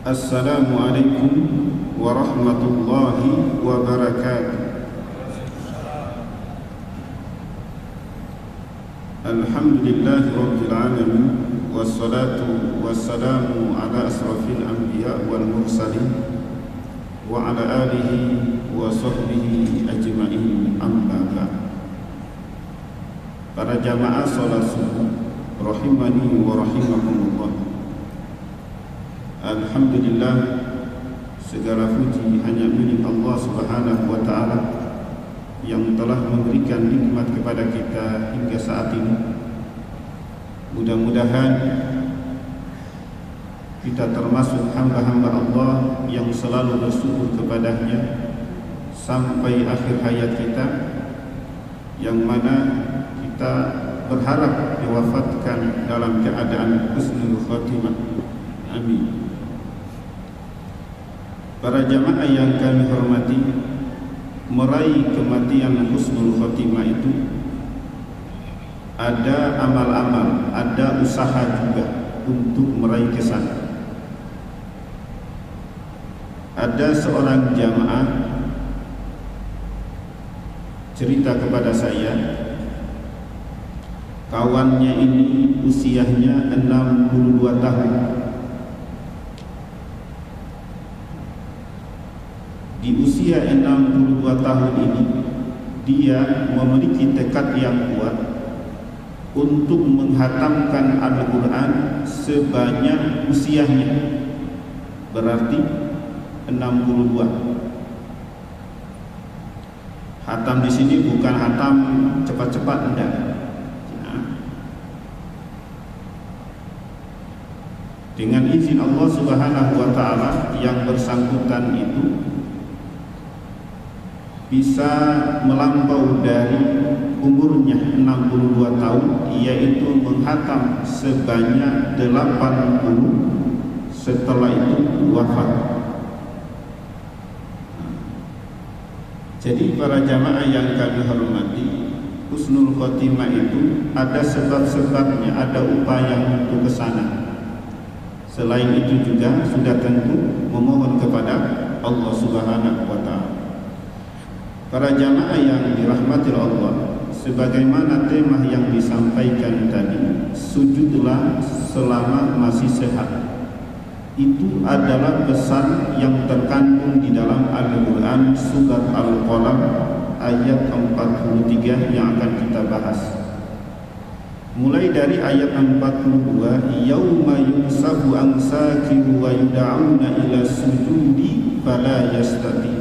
Assalamualaikum warahmatullahi wabarakatuh. Alhamdulillahi rabbil alamin, wassalatu wassalamu ala asrafil anbiya wal mursalin wa ala alihi wa sahbihi ajma'in, amma ba'd. Para jamaah salat subuh rahimani wa rahimakumullah. Alhamdulillah, segala puji hanya milik Allah Subhanahu wa ta'ala yang telah memberikan nikmat kepada kita hingga saat ini. Mudah-mudahan kita termasuk hamba-hamba Allah yang selalu bersyukur kepadanya sampai akhir hayat kita, yang mana kita berharap diwafatkan dalam keadaan husnul khatimah. Amin. Para jamaah yang kami hormati, meraih kematian husnul khotimah itu ada amal-amal, ada usaha juga untuk meraih ke sana. Ada seorang jamaah cerita kepada saya, kawannya ini usianya 62 tahun. Di usia 62 tahun ini, dia memiliki tekad yang kuat untuk menghatamkan Al-Quran sebanyak usianya, berarti 62. Hatam di sini bukan hatam cepat-cepat, enggak. Dengan izin Allah Subhanahu wa ta'ala, yang bersangkutan itu bisa melampau dari umurnya 62 tahun, yaitu menghatam sebanyak 80, setelah itu wafat. Jadi para jamaah yang kami hormati, husnul khotimah itu ada sebab-sebabnya, ada upaya untuk ke sana. Selain itu juga sudah tentu memohon kepada Allah Subhanahu wa ta'ala. Para jamaah yang dirahmati Allah, sebagaimana tema yang disampaikan tadi, sujudlah selama masih sehat. Itu adalah pesan yang terkandung di dalam Al-Quran surat Al-Qalam ayat 43 yang akan kita bahas. Mulai dari ayat 42, yauma yunsabu an sakiru wa yud'auna ila sujudi fala yastati.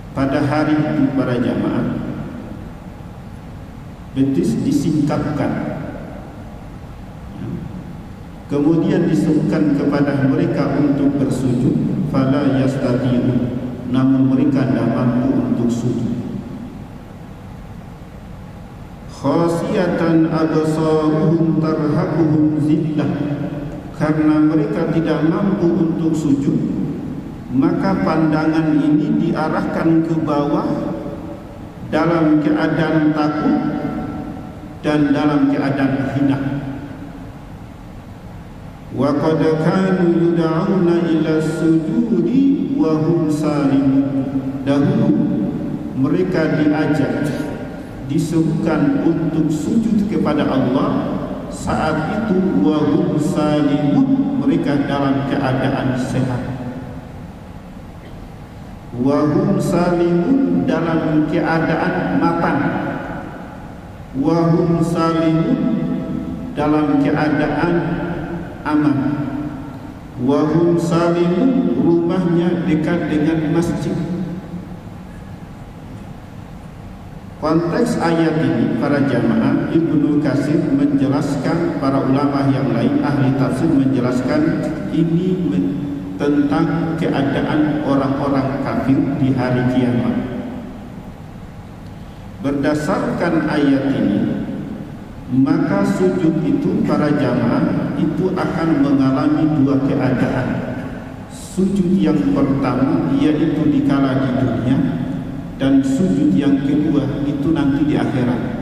Pada hari itu para jamaah, betis disingkapkan, kemudian disuruhkan kepada mereka untuk bersujud, fala yastati'un, namun mereka tidak mampu untuk sujud. Khasiyatan absaruhum tarhaquhum zillah, karena mereka tidak mampu untuk sujud, maka pandangan ini diarahkan ke bawah dalam keadaan takut dan dalam keadaan hina. Wa qad kanu yud'auna ila sujudi wa hum salimun. Dahulu mereka diajak, disuruhkan untuk sujud kepada Allah, saat itu wa hum salimun, mereka dalam keadaan sehat. Wahum salimun, dalam keadaan matang. Wahum salimun, dalam keadaan aman. Wahum salimun, rumahnya dekat dengan masjid. Konteks ayat ini para jamaah, Ibnu Katsir menjelaskan, para ulama yang lain ahli tafsir menjelaskan ini tentang keadaan orang-orang kafir di hari kiamat. Berdasarkan ayat ini, maka sujud itu para jamaah itu akan mengalami dua keadaan. Sujud yang pertama yaitu dikala di dunia, dan sujud yang kedua itu nanti di akhirat.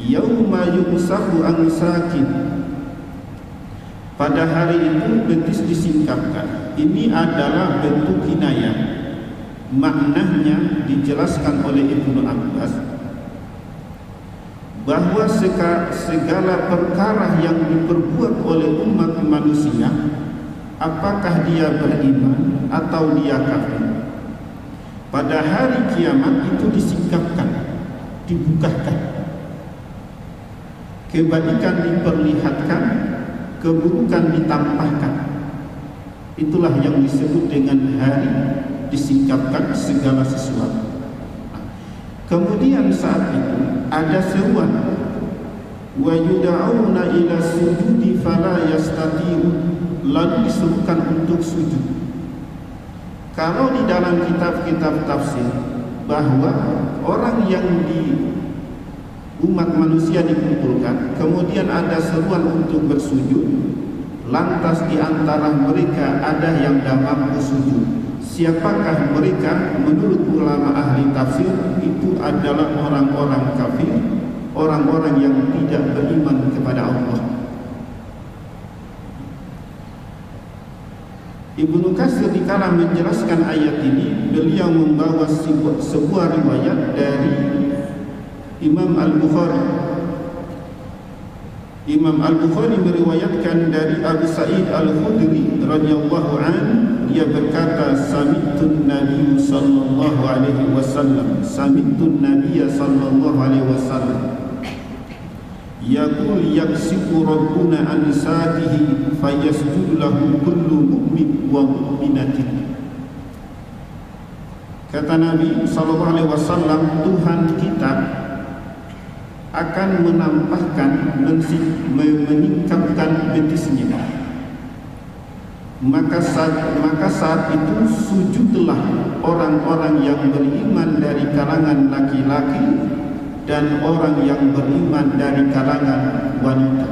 Yauma yumsahu an sakin, pada hari itu betis disingkapkan. Ini adalah bentuk kinayah. Maknanya dijelaskan oleh Ibnu Abbas bahwa segala perkara yang diperbuat oleh umat manusia, apakah dia beriman atau dia kafir, pada hari kiamat itu disingkapkan, dibukakan. Kebaikan diperlihatkan, keburukan ditampakkan. Itulah yang disebut dengan hari disingkapkan segala sesuatu. Kemudian saat itu ada seruan, wa yud'auna ila sujudi fala yastati'un, lalu diserukan untuk sujud. Kalau di dalam kitab-kitab tafsir bahwa orang yang di umat manusia dikumpulkan, kemudian ada seruan untuk bersujud, lantas di antara mereka ada yang tak mampu sujud. Siapakah mereka? Menurut ulama ahli tafsir, itu adalah orang-orang kafir, orang-orang yang tidak beriman kepada Allah. Ibnu Katsir dikala menjelaskan ayat ini, beliau membawa sebuah riwayat dari Imam Al-Bukhari. Imam Al-Bukhari meriwayatkan dari Abu Sa'id Al-Khudri radhiyallahu anhu, dia berkata, sami'tun Nabi sallallahu alaihi wasallam, sami'tun Nabi sallallahu alaihi wasallam yaqul yaksifu rabbuna an sa'atihi fayasjudu lahu kullu mu'min wa mu'minatin. Kata Nabi sallallahu alaihi wasallam, Tuhan kita akan menampakkan, menyingkapkan betisnya. Maka saat itu sujudlah orang-orang yang beriman dari kalangan laki-laki dan orang yang beriman dari kalangan wanita.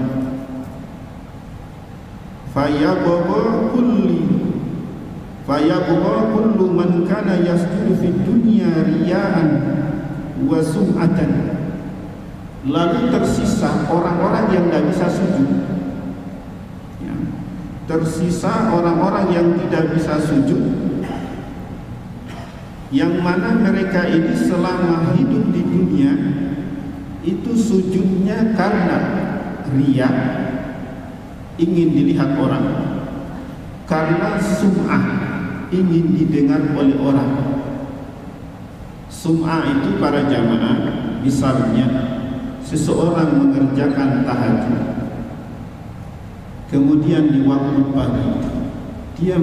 Fayabqa kullu man kana yasjudu fid dunya riya'an wa sum'atan. Lalu tersisa orang-orang yang tidak bisa sujud, ya. Tersisa orang-orang yang tidak bisa sujud, yang mana mereka ini selama hidup di dunia itu sujudnya karena riya, ingin dilihat orang, karena sum'ah, ingin didengar oleh orang. Sum'ah itu para jamaah, misalnya seseorang mengerjakan tahajud, kemudian di waktu pagi dia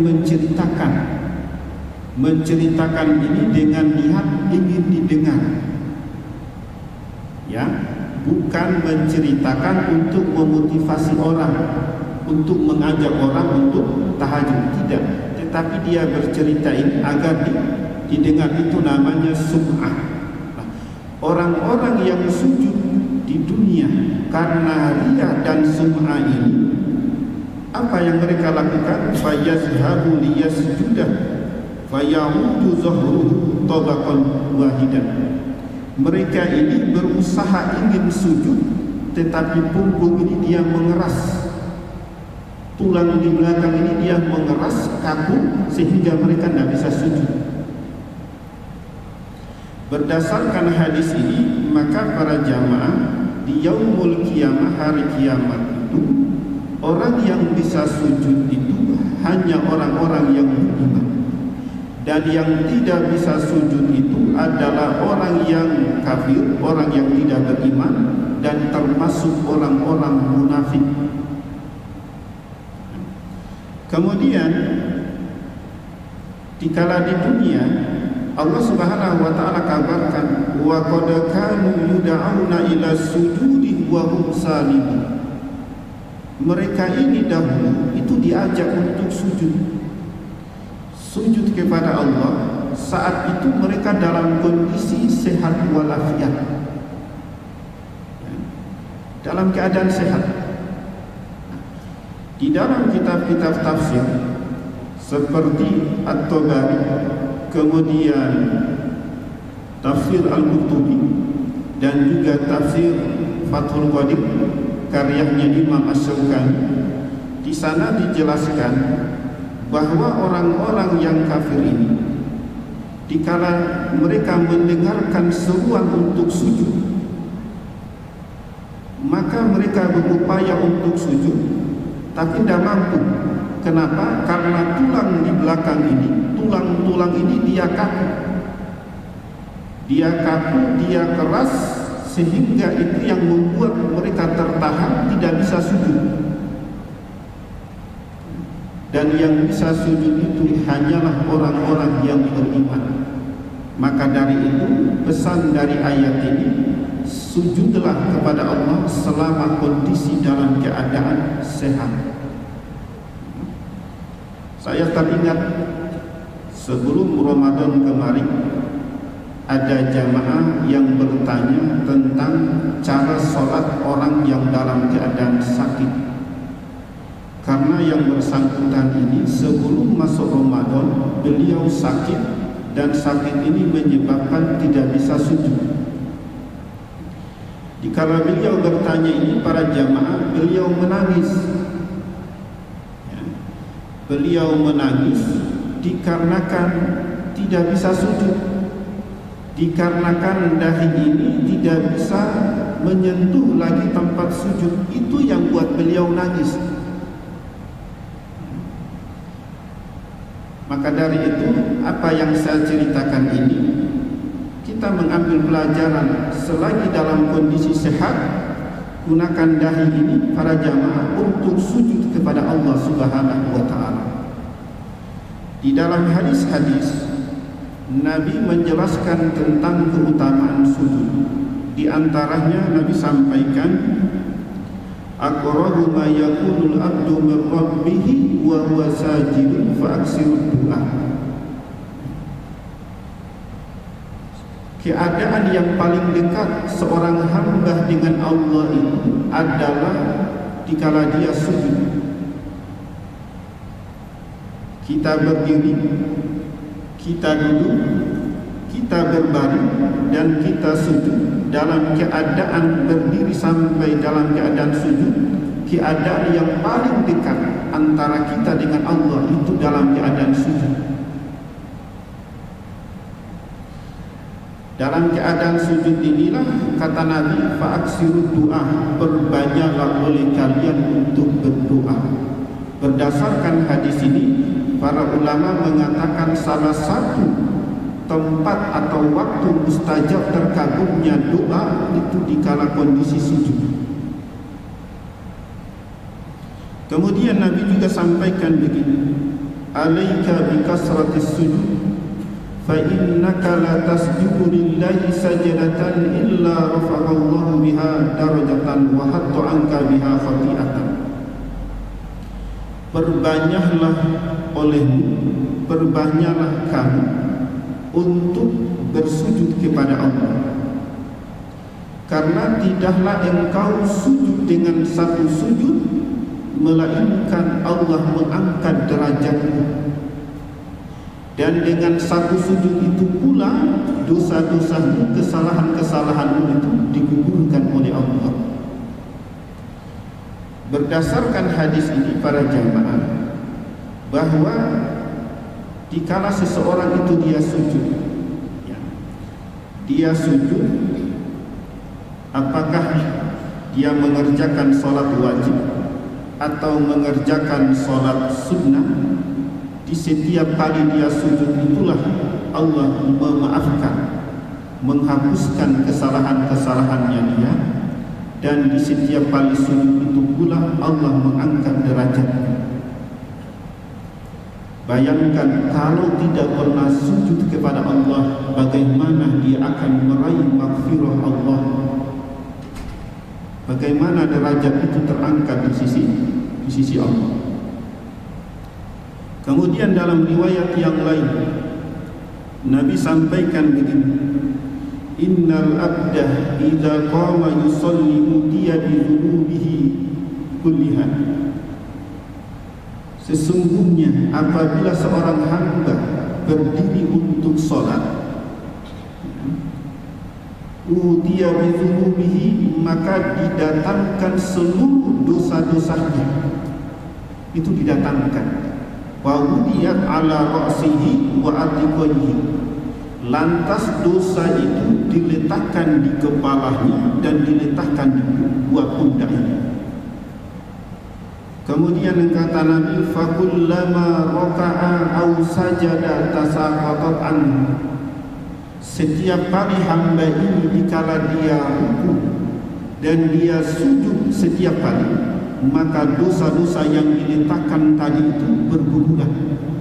menceritakan ini dengan niat ingin didengar, ya, bukan menceritakan untuk memotivasi orang, untuk mengajak orang untuk tahajud, tidak, tetapi dia berceritain agar didengar. Itu namanya sum'ah. Orang-orang yang sujud di dunia karena riya dan sum'ah ini, apa yang mereka lakukan? Fayazhabu liyasjudah fayamudu zahruhu tabaqan wahidan. Mereka ini berusaha ingin sujud, tetapi punggung ini dia mengeras, tulang di belakang ini dia mengeras, kaku, sehingga mereka tidak bisa sujud. Berdasarkan hadis ini, maka para jamaah di yaumul qiyamah, hari kiamat itu, orang yang bisa sujud itu hanya orang-orang yang beriman, dan yang tidak bisa sujud itu adalah orang yang kafir, orang yang tidak beriman, dan termasuk orang-orang munafik. Kemudian dikala di dunia, Allah Subhanahu wa taala kabarkan, wa qad kanu yud'auna ila sujudi wa hum salimun. Mereka ini dahulu itu diajak untuk sujud kepada Allah. Saat itu mereka dalam kondisi sehat walafiat, dalam keadaan sehat. Di dalam kitab-kitab tafsir seperti At-Tabari, kemudian Tafsir Al-Qurtubi, dan juga Tafsir Fathul Qadir karyanya Imam Asy-Syaukani, di sana dijelaskan bahwa orang-orang yang kafir ini, dikala mereka mendengarkan seruan untuk sujud, maka mereka berupaya untuk sujud, tapi tidak mampu. Kenapa? Karena tulang di belakang ini, tulang-tulang ini dia kaku, dia keras, sehingga itu yang membuat mereka tertahan, tidak bisa sujud. Dan yang bisa sujud itu hanyalah orang-orang yang beriman. Maka dari itu pesan dari ayat ini, sujudlah kepada Allah selama kondisi dalam keadaan sehat. Saya teringat sebelum Ramadan kemarin ada jamaah yang bertanya tentang cara sholat orang yang dalam keadaan sakit. Karena yang bersangkutan ini sebelum masuk Ramadan beliau sakit, dan sakit ini menyebabkan tidak bisa sujud. Dikala beliau bertanya ini, para jamaah, beliau menangis. Beliau menangis dikarenakan tidak bisa sujud, dikarenakan dahi ini tidak bisa menyentuh lagi tempat sujud. Itu yang buat beliau nangis. Maka dari itu, apa yang saya ceritakan ini, kita mengambil pelajaran. Selagi dalam kondisi sehat, gunakan dahi ini para jamaah untuk sujud kepada Allah Subhanahu wa ta'ala. Di dalam hadis-hadis Nabi menjelaskan tentang keutamaan sujud. Di antaranya Nabi sampaikan, aqrabu ma yakunul abdu min rabbih wa huwa sajidun fa aksirud du'a. Keadaan yang paling dekat seorang hamba dengan Allah itu adalah dikala dia sujud. Kita berdiri, kita duduk, kita berbaring, dan kita sujud. Dalam keadaan berdiri sampai dalam keadaan sujud, keadaan yang paling dekat antara kita dengan Allah itu dalam keadaan sujud. Dalam keadaan sujud inilah, kata Nabi, fa'aksirud du'a, perbanyaklah oleh kalian untuk berdoa. Berdasarkan hadis ini, para ulama mengatakan salah satu tempat atau waktu mustajab terkabulnya doa itu dikala kondisi sujud. Kemudian Nabi juga sampaikan begini, alaika bikasratis sujud, fa innaka la tasjudu lillahi sajadatan illa rafa'allahu biha darajatan wa hatta anka biha khati'atan. Perbanyaklah olehmu, perbanyaklah kamu untuk bersujud kepada Allah, karena tidaklah engkau sujud dengan satu sujud melainkan Allah mengangkat derajatmu, dan dengan satu sujud itu pula dosa-dosamu, kesalahan-kesalahanmu itu digugurkan oleh Allah. Berdasarkan hadis ini para jamaah, bahwa dikala seseorang itu dia sujud, apakah dia mengerjakan sholat wajib atau mengerjakan sholat sunnah, di setiap kali dia sujud itulah Allah memaafkan, menghapuskan kesalahan-kesalahannya dia, dan di setiap kali sujud itu pula Allah mengangkat derajatnya. Bayangkan kalau tidak pernah sujud kepada Allah, bagaimana dia akan meraih maghfirah Allah, bagaimana derajat itu terangkat di sisi Allah. Kemudian dalam riwayat yang lain Nabi sampaikan begini, innal abda idza qama yusalli mutiya bi dhunubihi kulliha. Sesungguhnya apabila seorang hamba berdiri untuk sholat, utiya bi dhunubihi, maka didatangkan seluruh dosa-dosanya. itu didatangkan. Wa wudiyat ala ra'sihi wa atiqaihi. Lantas dosa itu diletakkan di kepalanya dan diletakkan di dua pundaknya. Kemudian kata Nabi, fakullama raka'a aw sajada tasaqatat anhu. Setiap kali hamba ini dikala dia rukuk dan dia sujud setiap kali, maka dosa-dosa yang diletakkan tadi itu berguguran,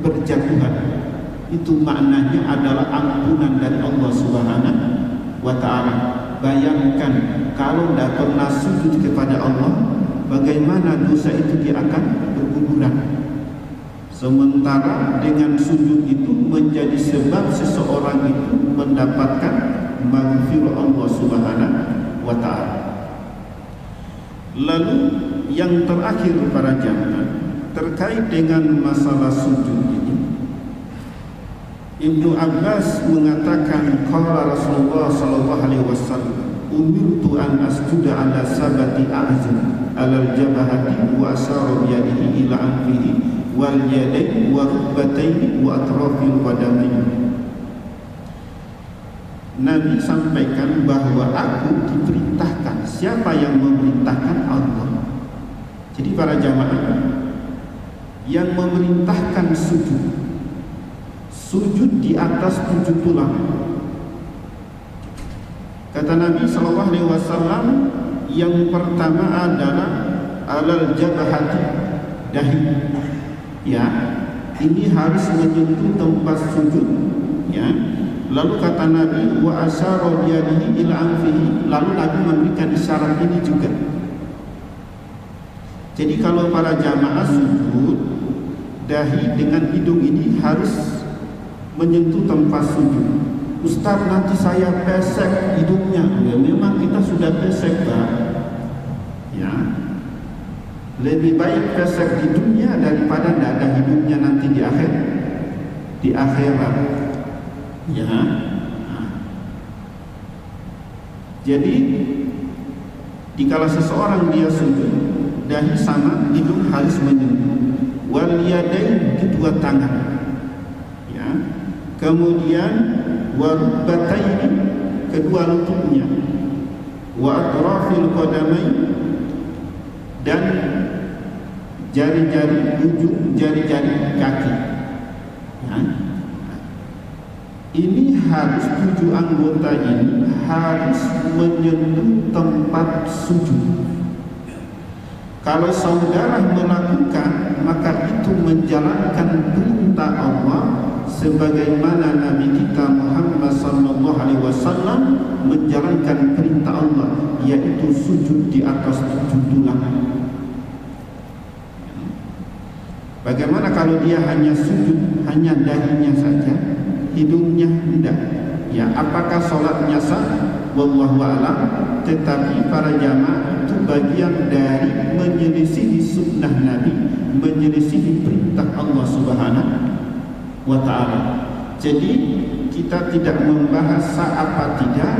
berjatuhan. Itu maknanya adalah ampunan dari Allah Subhanahu wa ta'ala. Bayangkan kalau tidak pernah sujud kepada Allah, bagaimana dosa itu dia akan berguguran. Sementara dengan sujud itu menjadi sebab seseorang itu mendapatkan maghfirah Allah Subhanahu wa ta'ala. Lalu yang terakhir para jamaah terkait dengan masalah sujud ini, Ibnu Abbas mengatakan qala Rasulullah sallallahu alaihi wasallam, umirtu an asjuda ala sabati a'zam alal jabahati wa asara biyadihi ila anfihi wal yadaini wa rukbataini wa atrafil qadamaini. Nabi sampaikan bahwa aku diperintahkan. Siapa yang memerintahkan? Allah. Jadi para jamaah, yang memerintahkan sujud di atas 7 tulang. Kata Nabi SAW, yang pertama adalah alal jabahati, dahi. Ya, ini harus menyentuh tempat sujud. Ya. Lalu kata Nabi, wa asyara biyadihi ila anfihi. Lalu Nabi memberikan isyarat ini juga. Jadi kalau para jamaah sujud, dahi dengan hidung ini harus menyentuh tempat sujud. Ustaz, nanti saya pesek hidungnya. Ya, memang kita sudah pesek, Pak. Ya. Lebih baik pesek hidungnya daripada tidak ada hidungnya nanti di akhirat. Ya. Jadi dikala seseorang dia sujud, dahi sama hidung harus menyentuh. Wal yadain, kedua tangan. Ya. Kemudian warubataini, kedua lututnya. Wa atrafil qadamain, dan jari-jari, ujung jari-jari kaki. Ya. Ini harus 7 anggota ini harus menyentuh tempat sujud. Kalau saudara melakukan, maka itu menjalankan perintah Allah, sebagaimana Nabi kita Muhammad SAW menjalankan perintah Allah, yaitu sujud di atas 7 tulang. Bagaimana kalau dia hanya sujud, hanya dahinya saja, hidungnya tidak? Ya, apakah sholatnya sah? Wallahu a'lam. Tetapi para jamaah, itu bagian dari menyelisihi sunnah Nabi, menyelisihi perintah Allah Subhanahu wa ta'ala. Jadi kita tidak membahas sah apa tidak,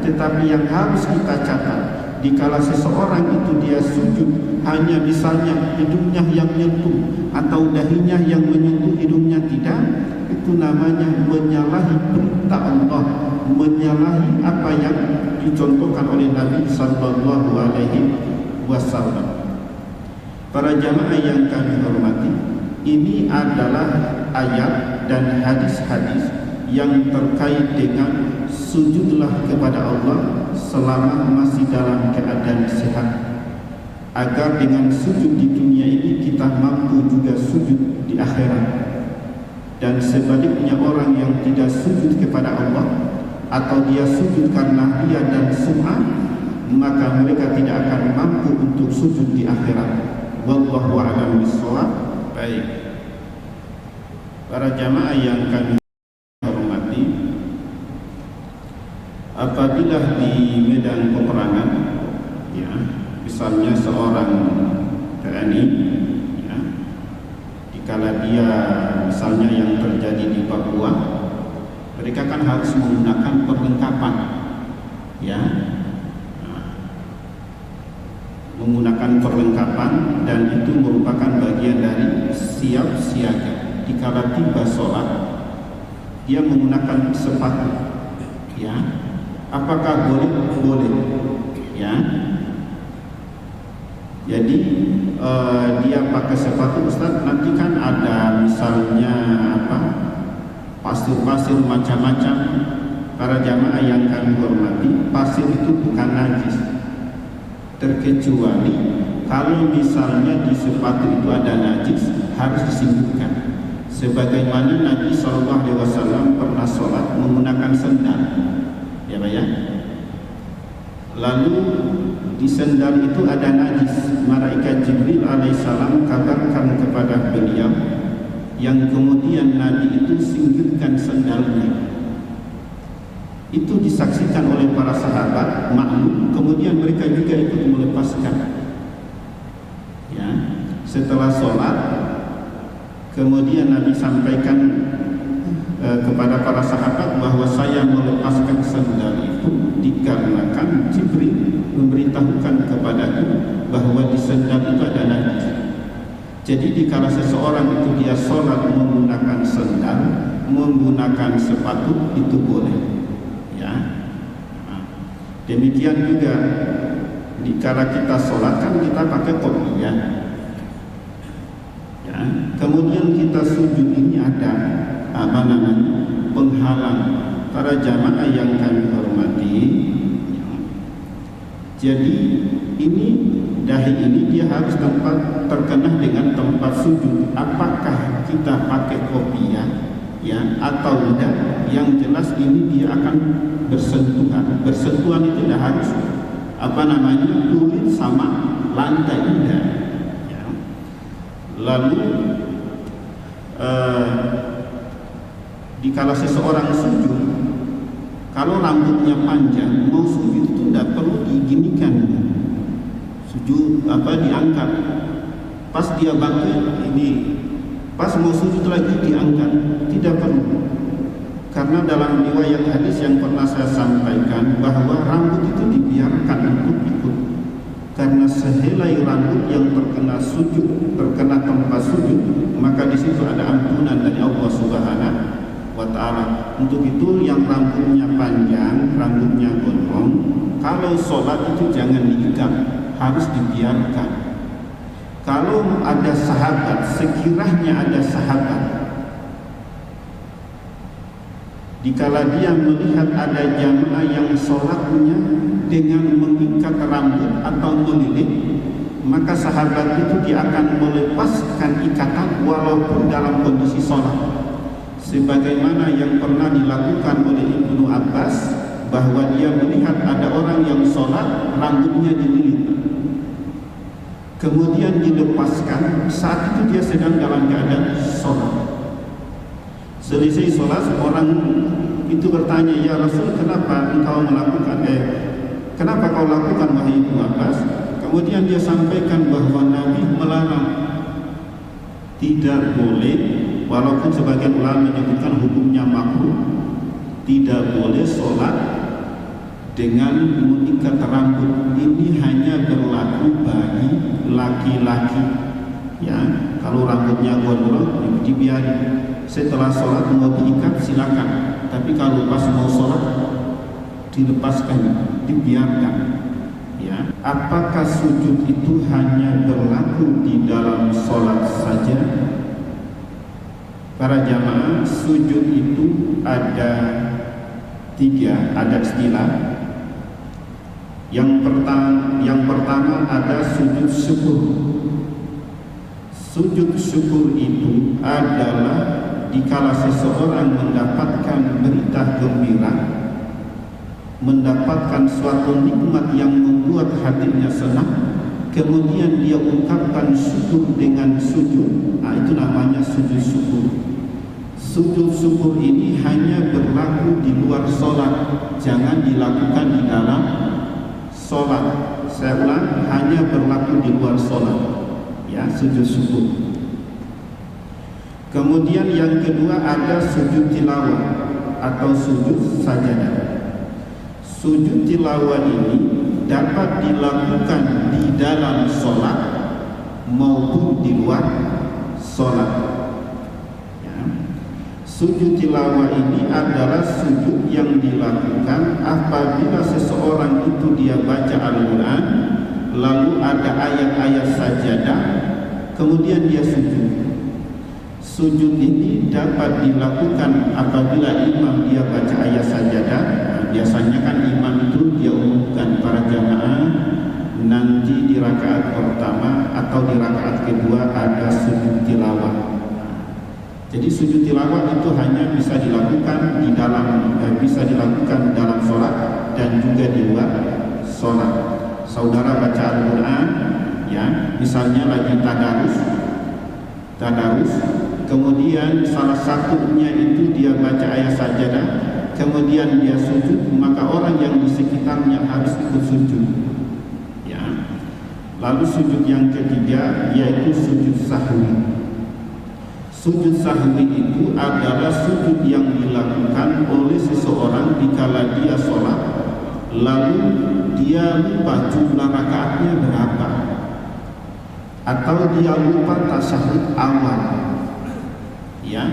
tetapi yang harus kita catat, dikala seseorang itu dia sujud, hanya misalnya hidungnya yang menyentuh atau dahinya yang menyentuh hidungnya tidak, itu namanya menyalahi perintah Allah, menyalahi apa yang dicontohkan oleh Nabi sallallahu alaihi wasallam. Para jamaah yang kami hormati, ini adalah ayat dan hadis-hadis yang terkait dengan sujudlah kepada Allah selama masih dalam keadaan sehat, agar dengan sujud di dunia ini kita mampu juga sujud di akhirat. Dan sebaliknya orang yang tidak sujud kepada Allah, atau dia sujud karena ria dan sum'ah, maka mereka tidak akan mampu untuk sujud di akhirat. Wallahu a'lam bishawab. Baik, para jamaah yang kami hormati, apabila di medan peperangan, ya, misalnya seorang TNI, ya, dikala dia misalnya yang terjadi di Papua, mereka kan harus menggunakan perlengkapan, ya. menggunakan perlengkapan, dan itu merupakan bagian dari siap siaga. Dikala tiba sholat, dia menggunakan sepatu, ya. Apakah boleh? Boleh, ya. Jadi dia pakai sepatu, Ustaz, nanti kan ada misalnya pasir-pasir macam-macam. Para jamaah yang kami hormati, pasir itu bukan najis, terkecuali kalau misalnya di sepatu itu ada najis, harus disingkirkan. Sebagaimana Nabi SAW pernah sholat menggunakan sendal, ya Pak ya. Lalu di sendal itu ada najis. Malaikat Jibril alaihissalam kabarkan kepada beliau, yang kemudian Nabi itu singkirkan sendalnya. Itu disaksikan oleh para sahabat, maklum, kemudian mereka juga ikut melepaskan. Ya, setelah sholat, kemudian Nabi sampaikan kepada para sahabat bahwa saya melepaskan sendal itu dikarenakan Jibril memberitahukan kepadaku bahwa di sendal itu ada najis. Jadi dikala seseorang itu dia sholat menggunakan sendal, menggunakan sepatu, itu boleh. Ya. Nah, demikian juga dikala kita sholat kan kita pakai kopiah. Ya. Kemudian kita sujud, ini ada penghalang. Para jamaah yang kami hormati, ya. Jadi ini dahi ini dia harus tempat terkena dengan tempat sujud. Apakah kita pakai kopiah, ya, atau tidak? Yang jelas ini dia akan bersentuhan. Bersentuhan itu tidak harus kulit sama lantai, tidak. Ya. Lalu dikala seseorang sujud, kalau rambutnya panjang, mau sujud itu tidak perlu diginikan. Sujud diangkat. Pas dia bangkit ini, pas mau sujud lagi diangkat, tidak perlu. Karena dalam riwayat hadis yang pernah saya sampaikan bahwa rambut itu dibiarkan untuk ikut. Karena sehelai rambut yang terkena sujud, terkena tempat sujud, maka di situ ada ampunan dari Allah Subhanahu wa Ta'ala. Untuk itu yang rambutnya panjang, rambutnya gondrong, kalau sholat itu jangan diikat, harus dibiarkan. Kalau ada sahabat, sekiranya ada sahabat, dikala dia melihat ada jamaah yang sholatnya dengan mengikat rambut atau melilit, maka sahabat itu dia akan melepaskan ikatan walaupun dalam kondisi sholat. Sebagaimana yang pernah dilakukan oleh Ibnu Abbas, bahwa dia melihat ada orang yang sholat rambutnya dililit, kemudian dilepaskan. Saat itu dia sedang dalam keadaan sholat. Selesai sholat, orang itu bertanya, ya Rasul, kenapa engkau melakukan kenapa kau lakukan, wahai Ibnu Abbas? Kemudian dia sampaikan bahwa Nabi melarang, tidak boleh, walaupun sebagian ulama menyebutkan hukumnya makruh, tidak boleh sholat dengan mengikat rambut. Ini hanya berlaku bagi laki-laki, ya. Kalau rambutnya gondrong dibiarkan. Setelah sholat mau diikat silakan, tapi kalau pas mau sholat dilepaskan, dibiarkan. Ya, apakah sujud itu hanya berlaku di dalam sholat saja? Para jamaah, sujud itu ada tiga, ada istilah. Yang pertama ada sujud syukur. Sujud syukur itu adalah dikala seseorang mendapatkan berita gembira, mendapatkan suatu nikmat yang membuat hatinya senang, kemudian dia ungkapkan syukur dengan sujud. Nah, itu namanya sujud syukur. Sujud syukur ini hanya berlaku di luar sholat, jangan dilakukan di dalam sholat. Saya ulang, hanya berlaku di luar sholat, ya, sujud syukur. Kemudian yang kedua ada sujud tilawah atau sujud sajadah. Sujud tilawah ini dapat dilakukan di dalam sholat maupun di luar sholat. Ya. Sujud tilawah ini adalah sujud yang dilakukan apabila seseorang itu dia baca Al-Quran, lalu ada ayat-ayat sajadah, kemudian dia sujud. Sujud ini dapat dilakukan apabila imam dia baca ayat sajadah. Biasanya kan imam itu dia umumkan para jamaah nanti di rakaat pertama atau di rakaat kedua ada sujud tilawah. Jadi sujud tilawah itu hanya bisa dilakukan dalam sholat dan juga di luar sholat. Saudara baca Al-Quran, ya, misalnya lagi tadarus, kemudian salah satunya itu dia baca ayat sajadah, kemudian dia sujud, maka orang yang di sekitarnya harus ikut sujud. Ya. Lalu sujud yang ketiga yaitu sujud sahwi. Sujud sahwi itu adalah sujud yang dilakukan oleh seseorang dikala dia sholat, lalu dia lupa jumlah rakaatnya berapa, atau dia lupa tasyahud awal, ya,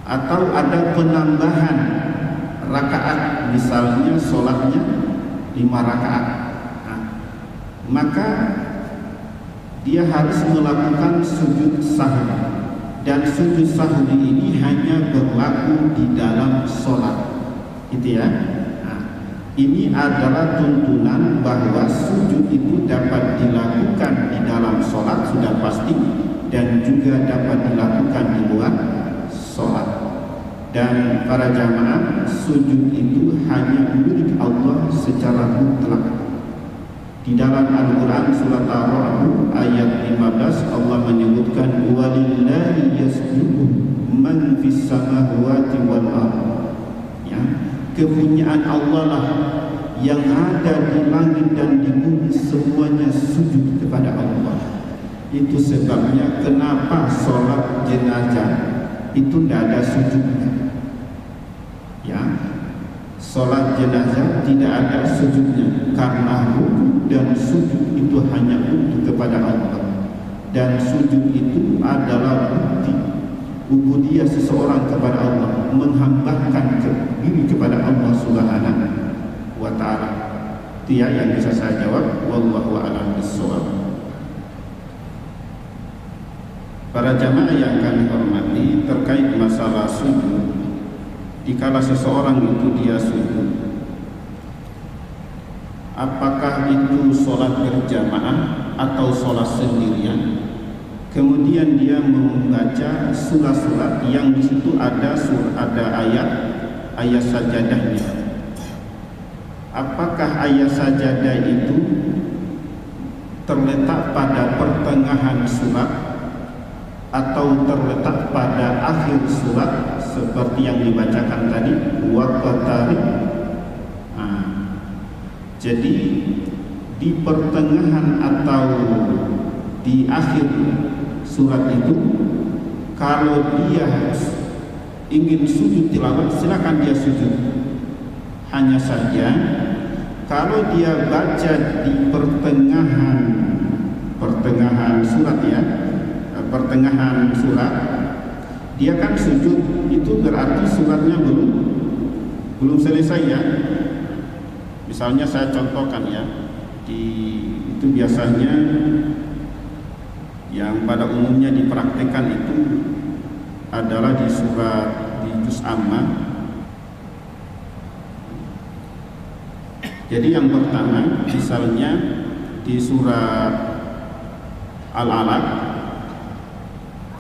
atau ada penambahan rakaat, misalnya sholatnya 5 rakaat, maka dia harus melakukan sujud sahwi. Dan sujud sahwi ini hanya berlaku di dalam sholat, gitu ya. Ini adalah tuntunan bahwa sujud itu dapat dilakukan di dalam sholat sudah pasti, dan juga dapat dilakukan di luar sholat. Dan para jamaah, sujud itu hanya milik Allah secara mutlak. Di dalam Al-Quran surat Ar-Ra'd ayat 15 Allah menyebutkan walillahi yasjudu man fis samawati wal ardh. Ya, kepunyaan Allah lah yang ada di langit dan di bumi, semuanya sujud kepada Allah. Itu sebabnya kenapa sholat jenazah itu tidak ada sujudnya. Ya, sholat jenazah tidak ada sujudnya karena rukuk dan sujud itu hanya untuk kepada Allah. Dan sujud itu adalah bukti ubudiyah seseorang kepada Allah, menghambakan diri kepada Allah Subhanahu wa ta'ala. Itu ya yang bisa saya jawab. Wallahu a'lam bishawab. Para jamaah yang kami hormati, terkait masalah sujud, dikala seseorang itu dia sujud, apakah itu sholat berjamaah atau sholat sendirian, kemudian dia membaca surat-surat yang di situ ada ayat sajadahnya. Apakah ayat sajadah itu terletak pada pertengahan surat atau terletak pada akhir surat seperti yang dibacakan tadi waqtarib? Jadi di pertengahan atau di akhir surat itu, kalau dia ingin sujud tilawah silakan dia sujud. Hanya saja kalau dia baca di pertengahan surat, ya, pertengahan surat, dia kan sujud, itu berarti suratnya belum selesai, ya. Misalnya saya contohkan, ya, itu biasanya yang pada umumnya dipraktekkan itu adalah di juz Amma. Jadi yang pertama, misalnya di surat Al-Alaq,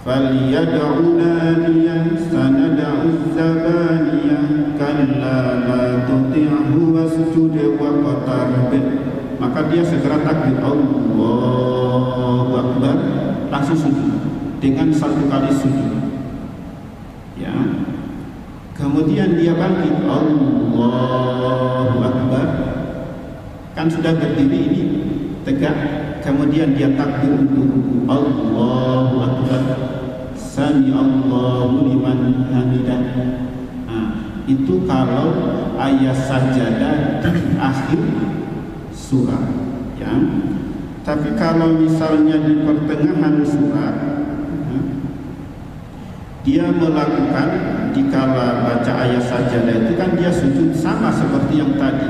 فَلْيَدْعُ نَادِيًا سَنَدْعُ الزَّبَانِيَةَ كَلَّا لَا تُطِعْهُ وَاسْجُدْ وَاقْتَرِب. Maka dia segera takbir Allahu Akbar, langsung sujud dengan 1 kali sujud, ya. Kemudian dia bangkit Allahu Akbar, kan sudah berdiri ini tegak, kemudian dia takbir untuk Allahu Akbar, Sami Allahu liman hamidah. Itu kalau ayat sajadah di akhir surat, ya. ya. Tapi kalau misalnya di pertengahan surat dia melakukan dikala baca ayat sajadah itu kan dia sujud sama seperti yang tadi.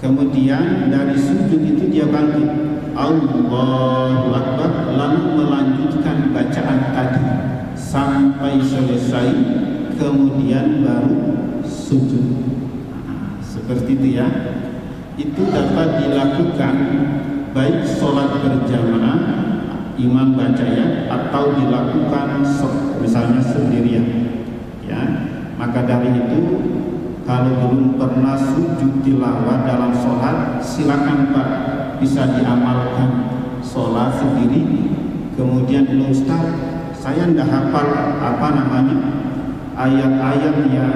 Kemudian dari sujud itu dia bangkit, Allahu Akbar, lalu melanjutkan bacaan tadi sampai selesai, kemudian baru sujud. Seperti itu ya. Itu dapat dilakukan baik sholat berjamaah imam baca ya, atau dilakukan misalnya sendirian ya. Maka dari itu kalau belum pernah sujud tilawah dalam sholat, silakan Pak, bisa diamalkan sholat sendiri. Kemudian Ustaz, saya tidak hafal ayat-ayat yang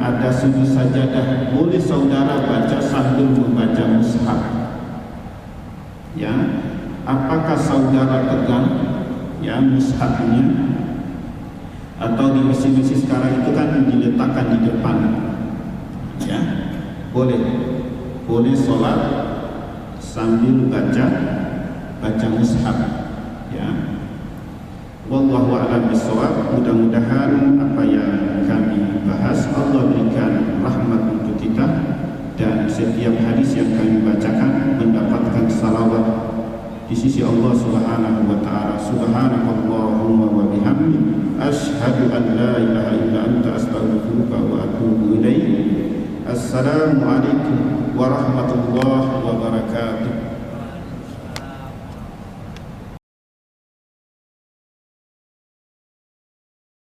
ada sujud sajadah, boleh saudara baca sambil membaca mushaf ya. Apakah saudara pegang ya mushafnya, atau di masjid-masjid sekarang itu kan diletakkan di depan ya. Boleh sholat sambil baca mushaf ya. Wallahu a'lam bishawab. Mudah-mudahan apa yang kami bahas Allah berikan rahmat untuk kita, dan setiap hadis yang kami bacakan mendapatkan salawat di sisi Allah Subhanahu wa taala. Subhanakallahumma wa bihamdika asyhadu an la ilaha illa anta astaghfiruka wa atubu ilaik. Assalamualaikum warahmatullahi wabarakatuh.